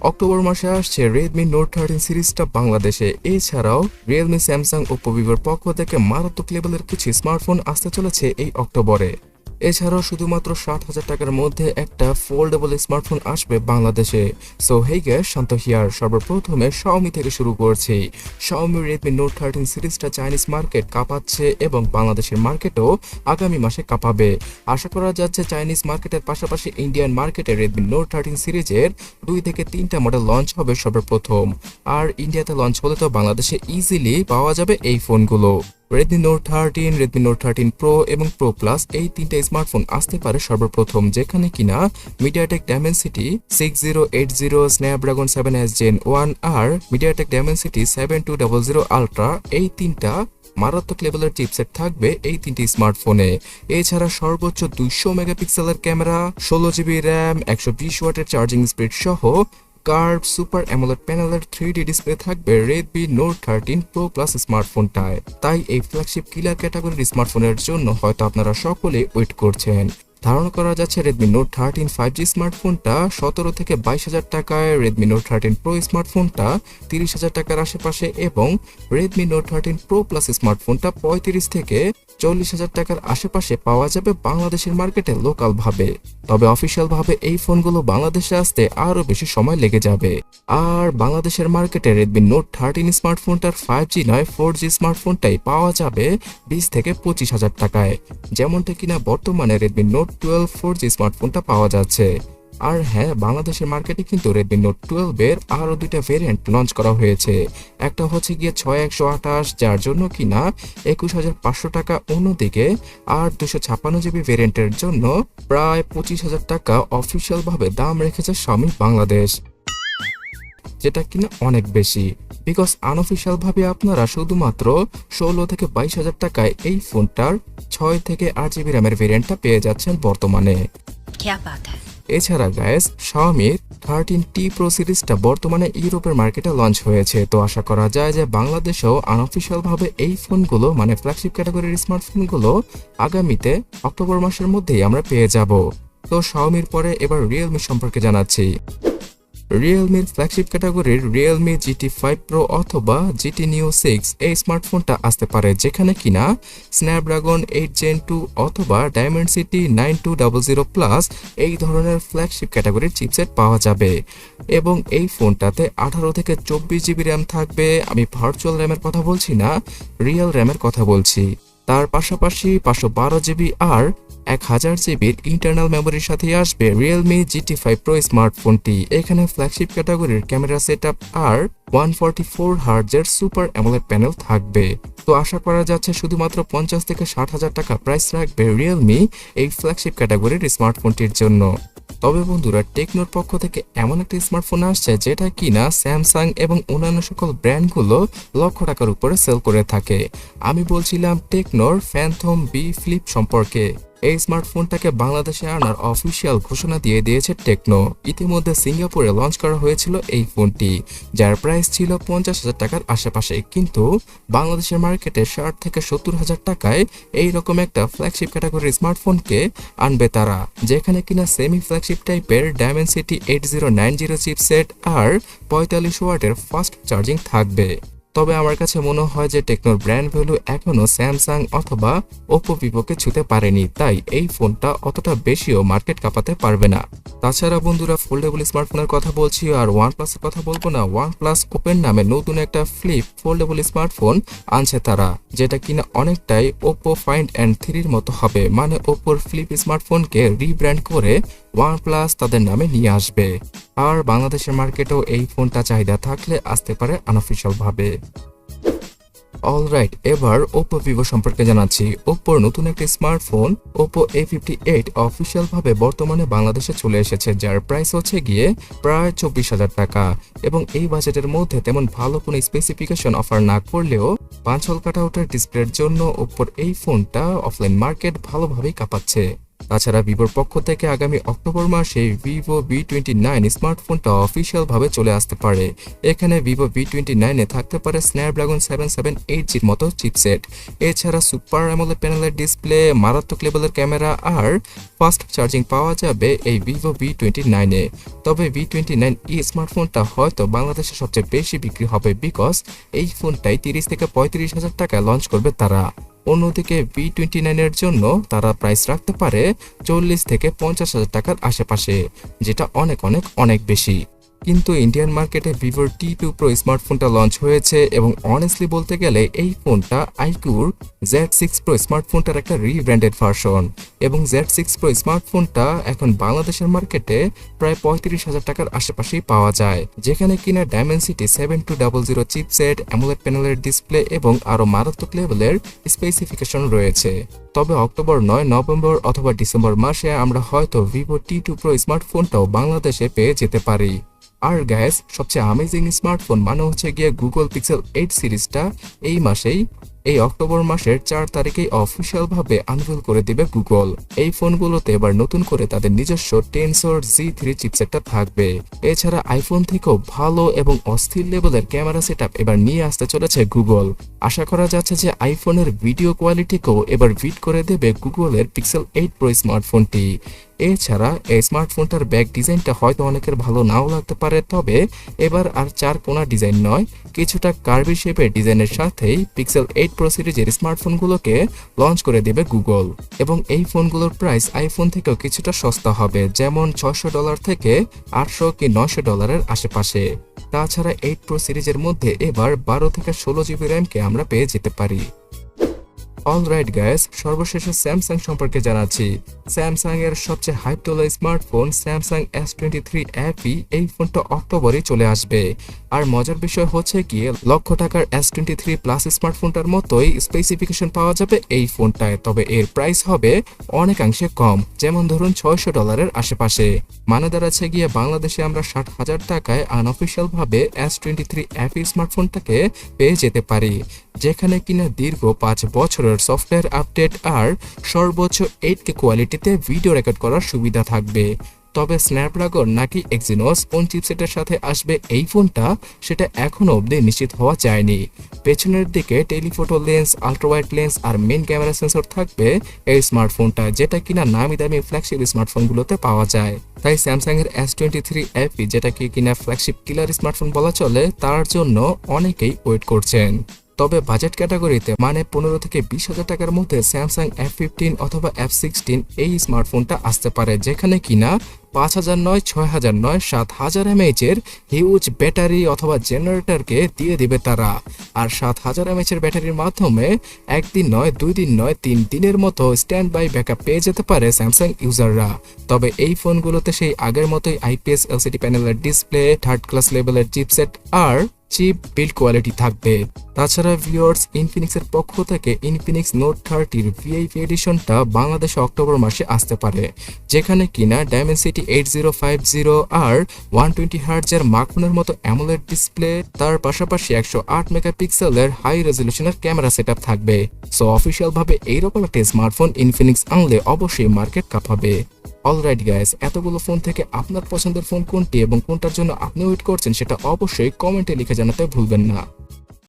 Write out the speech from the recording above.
October মাসে আসছে Redmi Note 13 সিরিজটা বাংলাদেশে। এছাড়াও Realme, Samsung, oppo, Vivoর পক্ষ থেকে মারাত্মক লেভেলের কিছু স্মার্টফোন আসতে চলেছে এই অক্টোবরে। এছাড়াও শুধুমাত্র ৭,০০০ টাকার মধ্যে একটা ফোল্ডেবল স্মার্টফোন আসবে বাংলাদেশে। So hey guys, Shanto here. সর্বপ্রথমে Xiaomi থেকে শুরু করছি। Xiaomi Redmi Note 13 সিরিজটা চাইনিজ মার্কেট কাঁপাচ্ছে এবং বাংলাদেশের মার্কেটও আগামী মাসে কাঁপাবে। আশা করা যাচ্ছে চাইনিজ মার্কেটের পাশাপাশি ইন্ডিয়ান মার্কেটে Redmi Note 13 সিরিজের 2 থেকে 3টা মডেল লঞ্চ হবে সর্বপ্রথম। আর ইন্ডিয়াতে লঞ্চ হলে তো বাংলাদেশে ইজিলি পাওয়া যাবে এই ফোনগুলো। Redmi Note 13, Redmi Note 13 Pro এবং Pro Plus এই তিনটা স্মার্টফোন আসতে পারে সর্বপ্রথম, যেখানে কিনা MediaTek Dimensity 6080, Snapdragon 7S Gen 1 আর MediaTek Dimensity 7200 Ultra এই তিনটা মারাত্মক লেভেলের চিপসেট থাকবে এই তিনটি স্মার্টফোনে। এছাড়া সর্বোচ্চ 200 মেগাপিক্সেলের ক্যামেরা, 16GB RAM, 120 ওয়াটের চার্জিং স্পিড সহ কার্ভ সুপার অ্যামোলেড প্যানেলের 3D ডিসপ্লে থাকবে Redmi Note 13 Pro Plus স্মার্টফোনটায়। তাই এই ফ্ল্যাগশিপ কিলার ক্যাটাগরির স্মার্টফোনের জন্য হয়তো আপনারা সকলে ওয়েট করছেন। ধারণা করা যাচ্ছে Redmi Note 13 5G স্মার্টফোনটা 17 থেকে 22,000 টাকায়, Redmi Note 13 Pro স্মার্টফোনটা 30,000 টাকার আশেপাশে এবং Redmi Note 13 Pro Plus স্মার্টফোনটা 35 থেকে 40,000 টাকার আশেপাশে পাওয়া যাবে বাংলাদেশের মার্কেটে লোকাল ভাবে। তবে অফিসিয়াল ভাবে এই ফোনগুলো বাংলাদেশে আসতে আরো বেশি সময় লেগে যাবে। আর বাংলাদেশের মার্কেটে Redmi Note 13 স্মার্টফোনটার 5G নয় 4G স্মার্টফোনটাই পাওয়া যাবে 20 থেকে 25,000 টাকায়, যেমনটা কিনা বর্তমানে Redmi Note 12 4G স্মার্টফোনটা পাওয়া যাচ্ছে। আর হ্যাঁ, বাংলাদেশের মার্কেটে কিন্তু Redmi Note 12 এর আরো দুইটা ভেরিয়েন্ট লঞ্চ করা হয়েছে। একটা হচ্ছে গিয়ে 6128, যার জন্য কিনা 21,500 টাকা অন্যদিকে, আর 256GB ভেরিয়েন্টের জন্য প্রায় 25,000 টাকা অফিসিয়াল ভাবে দাম রেখেছে Xiaomi বাংলাদেশ, যেটা কিনা অনেক বেশি। বিকজ আনঅফিসিয়াল ভাবে আপনারা শুধুমাত্র 16 থেকে 22,000 টাকায় এই ফোনটার 6 থেকে 8GB র্যামের ভেরিয়েন্টটা পেয়ে যাচ্ছেন বর্তমানে। এছাড়া গাইস, Xiaomi 13T Pro সিরিজটা বর্তমানে ইউরোপের মার্কেটে লঞ্চ হয়েছে। তো আশা করা যায় যে বাংলাদেশেও আনঅফিসিয়াল ভাবে এই ফোনগুলো মানে ফ্ল্যাগশিপ ক্যাটাগরির স্মার্টফোনগুলো আগামীতে অক্টোবর মাসের মধ্যেই আমরা পেয়ে যাব। তো Xiaomiর পরে এবার Realme সম্পর্কে জানাচ্ছি। Realmeর ফ্ল্যাগশিপ ক্যাটাগরির Realme GT5 Pro অথবা GT Neo 6 এই স্মার্টফোনটা আসতে পারে, যেখানে কিনা Snapdragon 8 Gen 2 অথবা Dimensity 9200 Plus এই ধরনের ফ্ল্যাগশিপ ক্যাটাগরির চিপসেট পাওয়া যাবে। এবং এই ফোনটাতে 18 থেকে 24GB র্যাম থাকবে। আমি ভার্চুয়াল র্যামের কথা বলছি না, রিয়েল র্যামের কথা বলছি। তার পাশাপাশি 512GB আর 1000GBর ইন্টারনাল মেমোরির সাথে আসবে Realme GT5 Pro স্মার্টফোনটি। এখানে ফ্ল্যাগশিপ ক্যাটাগরির ক্যামেরা সেটআপ আর 144Hz এর সুপার অ্যামোলেড প্যানেল থাকবে। তো আশা করা যাচ্ছে শুধুমাত্র 50 থেকে 60,000 টাকা প্রাইস রাখবে Realme এই ফ্ল্যাগশিপ ক্যাটাগরির স্মার্টফোনটির জন্য। তবে বন্ধুরা, টেকনোর পক্ষ থেকে এমন একটা স্মার্টফোন আসছে যেটা কিনা স্যামসাং এবং অন্যান্য সকল ব্র্যান্ডগুলো লক্ষ টাকার উপরে সেল করে থাকে। আমি বলছিলাম টেকনোর ফ্যান্থম বি ফ্লিপ সম্পর্কে। এই স্মার্টফোনটাকে বাংলাদেশে আনার অফিসিয়াল ঘোষণা দিয়ে দিয়েছে টেকনো। ইতিমধ্যে সিঙ্গাপুরে লঞ্চ করা হয়েছিল এই ফোনটি, যার প্রাইস ছিল 50,000 টাকার আশেপাশে, কিন্তু বাংলাদেশের মার্কেটে 60 থেকে 70,000 টাকায় এই রকম একটা ফ্ল্যাগশিপ ক্যাটাগরির স্মার্টফোনকে আনবে তারা, যেখানে কিনা সেমি ফ্ল্যাগশিপ টাইপের Dimensity 8090 চিপসেট আর 45 ওয়াটের ফাস্ট চার্জিং থাকবে। তবে আমার কাছে মনে হয় যে টেকনোর ব্র্যান্ড ভ্যালু এখনো স্যামসাং অথবা ওপো, ভিভোকে ছুঁতে পারেনি, তাই এই ফোনটা অতটা বেশিও মার্কেট কাঁপাতে পারবে না। তাছাড়া বন্ধুরা, ফোল্ডেবল স্মার্টফোনের কথা বলছি আর OnePlus-এর কথা বলবো না। OnePlus ওপেন নামে নতুন একটা ফ্লিপ ফোল্ডেবল স্মার্টফোন আনছে তারা, যেটা কিনা অনেকটাই ওপো ফাইন্ড অ্যান্ড 3-র মতো হবে। মানে ওপোর ফ্লিপ স্মার্টফোনকে রিব্র্যান্ড করে OnePlus তাদের নামে নিয়ে আসবে। আর বাংলাদেশের মার্কেটেও এই ফোনটা চাহিদা থাকলে আসতে পারে আনঅফিসিয়াল ভাবে। অলরাইট, এবার ওপো ভিভো সম্পর্কে জানাচ্ছি। ওপোর নতুন একটি স্মার্টফোন ওপো A58 অফিসিয়াল ভাবে বর্তমানে বাংলাদেশে চলে এসেছে, যার প্রাইস হচ্ছে গিয়ে প্রায় 24,000 টাকা। এবং এই বাজেটের মধ্যে তেমন ভালো কোনো স্পেসিফিকেশন অফার না করলেও 5 হল কাটআউটের ডিসপ্লের জন্য ওপোর এই ফোনটা অফলাইন মার্কেট ভালোভাবেই কাঁপাচ্ছে। তাছাড়া ভিভোর পক্ষ থেকে আগামী অক্টোবর মাসে ভিভো V29 স্মার্টফোনটা অফিসিয়ালভাবে চলে আসতে পারে। এখানে ভিভো V29 থাকতে পারে স্ন্যাপড্রাগন 7780 মতো চিপসেট। এছাড়া সুপার অ্যামোলেড প্যানেলের ডিসপ্লে, মারাত্মক লেভেলের ক্যামেরা আর ফাস্ট চার্জিং পাওয়া যাবে এই ভিভো V29। তবে V29e স্মার্টফোনটা হয়তো বাংলাদেশে সবচেয়ে বেশি বিক্রি হবে, বিকজ এই ফোনটাই 30 থেকে 35 হাজার টাকায় লঞ্চ করবে তারা। অন্যদিকে V29 এর জন্য তারা প্রাইস রাখতে পারে 40 থেকে 50 হাজার টাকার আশেপাশে, যেটা অনেক অনেক অনেক বেশি। কিন্তু ইন্ডিয়ান মার্কেটে ভিভোর T2 Pro স্মার্টফোনটা লঞ্চ হয়েছে এবং অনেস্টলি বলতে গেলে এই ফোনটা iQOOর Z6 Pro স্মার্টফোনটার একটা রিব্র্যান্ডেড ভার্সন, এবং Z6 Pro স্মার্টফোনটা এখন বাংলাদেশের মার্কেটে প্রায় 35 হাজার টাকার আশেপাশেই পাওয়া যায়, যেখানে কিনা ডায়মেনসিটি 7200 চিপসেট, অ্যামোলেড প্যানেলের ডিসপ্লে এবং আরও মারাত্মক লেভেলের স্পেসিফিকেশন রয়েছে। তবে অক্টোবর 9 নভেম্বর অথবা ডিসেম্বর মাসে আমরা হয়তো ভিভো T2 Pro স্মার্টফোনটাও বাংলাদেশে পেয়ে যেতে পারি। আর গ্যাস, সবচেয়ে অ্যামেজিং স্মার্টফোন মানে হচ্ছে গিয়ে গুগল পিক্সেল 8 সিরিজটা এই অক্টোবর মাসের 4 তারিখেই অফিসিয়ালভাবে আনভেল করে দিবে গুগল। এই ফোনগুলোতে এবার নতুন করে তাদের নিজস্ব টেনসর Z3 চিপসেটটা থাকবে। এছাড়া আইফোন থেকেও ভালো এবং অস্থির লেভেলের ক্যামেরা সেটআপ এবার নিয়ে আসতে চলেছে গুগল। আশা করা যাচ্ছে যে আইফোনের ভিডিও কোয়ালিটিকেও এবার বিট করে দেবে গুগলের পিক্সেল 8 Pro স্মার্টফোনটি। এছাড়া এই স্মার্টফোনটার ব্যাক ডিজাইনটা হয়তো অনেকের ভালো নাও লাগতে পারে, তবে এবার আর 4 কোণা ডিজাইন নয়, কিছুটা কার্ভি শেপের ডিজাইনের সাথেই পিক্সেল 8 Pro সিরিজের স্মার্টফোনগুলোকে লঞ্চ করে দেবে গুগল। এবং এই ফোনগুলোর প্রাইস আইফোন থেকেও কিছুটা সস্তা হবে, যেমন $600 থেকে $800 কি $900 আশেপাশে। তাছাড়া 8 Pro সিরিজের মধ্যে এবার 12 থেকে 16 জিবি র্যামকে আমরা পেয়ে যেতে পারি। অলরাইট গাইস, সর্বশেষে স্যামসাং সম্পর্কে জানাচ্ছি। স্যামসাং এর সবচেয়ে হাইপ তোলা স্মার্টফোন স্যামসাং S23 FE এই ফোনটা অক্টোবরে চলে আসবে। আর মজার বিষয় হচ্ছে কি, লক্ষ টাকার S23 প্লাস স্মার্টফোনটার মতোই স্পেসিফিকেশন পাওয়া যাবে এই ফোনটায়, তবে এর প্রাইস হবে অনেকাংশে কম, যেমন ধরুন $600 আশেপাশে। মানে দাঁড়াচ্ছে গিয়ে বাংলাদেশে আমরা 60,000 টাকায় আনঅফিসিয়াল ভাবে S23 FE স্মার্টফোনটাকে পেয়ে যেতে পারি, যেখানে কিনা দীর্ঘ 5 বছরের সফটওয়্যার আপডেট আর সর্বোচ্চ 8K কোয়ালিটিতে ভিডিও রেকর্ড করার সুবিধা থাকবে। তবে স্ন্যাপড্রাগন নাকি এক্সিনোস কোন চিপসেটের সাথে আসবে এই ফোনটা, সেটা এখনো অবধি নিশ্চিত হওয়া যায়নি। পেছনের দিকে টেলিফোটো লেন্স, আল্ট্রাওয়াইড লেন্স আর মেইন ক্যামেরা সেন্সর থাকবে এই স্মার্টফোনটা, যেটা কিনা নামি দামি ফ্ল্যাগশিপ স্মার্টফোনগুলোতে পাওয়া যায়। তাই স্যামসাং এর S23 FE, যেটাকে কিনা ফ্ল্যাগশিপ কিলার স্মার্টফোন বলা চলে, তার জন্য অনেকেই ওয়েট করছেন। তবে বাজেট ক্যাটাগরিতে মানে 15 থেকে 20 হাজার টাকার মধ্যে স্যামসাং F15 অথবা F16 এই স্মার্টফোনটা আসতে পারে, যেখানে কিনা 5,000 নয়, 6,000 নয়, 7,000 mAh এর হিউজ ব্যাটারি অথবা জেনারেটরকে দিয়ে দিবে তারা। আর 7,000 mAh এর ব্যাটারির মাধ্যমে একদিন নয়, 2 দিন নয়, 3 দিনের মতো স্ট্যান্ড বাই ব্যাকআপ পেয়ে যেতে পারে স্যামসাং ইউজাররা। তবে এই ফোনগুলোতে সেই আগের মতোই IPS LCD প্যানেলের ডিসপ্লে, থার্ড ক্লাস লেভেলের চিপসেট আর চিপ বিল্ড কোয়ালিটি থাকবে। তাছাড়া ভিউয়ার্স, ইনফিনিক্সের পক্ষ থেকে ইনফিনিক্স নোট 30 VIP এডিশনটা বাংলাদেশে অক্টোবর মাসে আসতে পারে, যেখানে কিনা ডায়মেনসিটি 8050 আর 120 হার্টজের মাখনের মতো অ্যামোলেড ডিসপ্লে, তার পাশাপাশি 108 মেগাপিক্সেলের হাই রেজলিউশনের ক্যামেরা সেটআপ থাকবে। সো অফিসিয়াল ভাবে এইরকম একটা স্মার্টফোন ইনফিনিক্স আনলে অবশ্যই মার্কেট কাঁপাবে। অলরাইট গাইস, এতগুলো ফোন থেকে আপনার পছন্দের ফোন কোনটি এবং কোনটার জন্য আপনি ওয়েট করছেন সেটা অবশ্যই কমেন্টে লিখে জানাতে ভুলবেন না।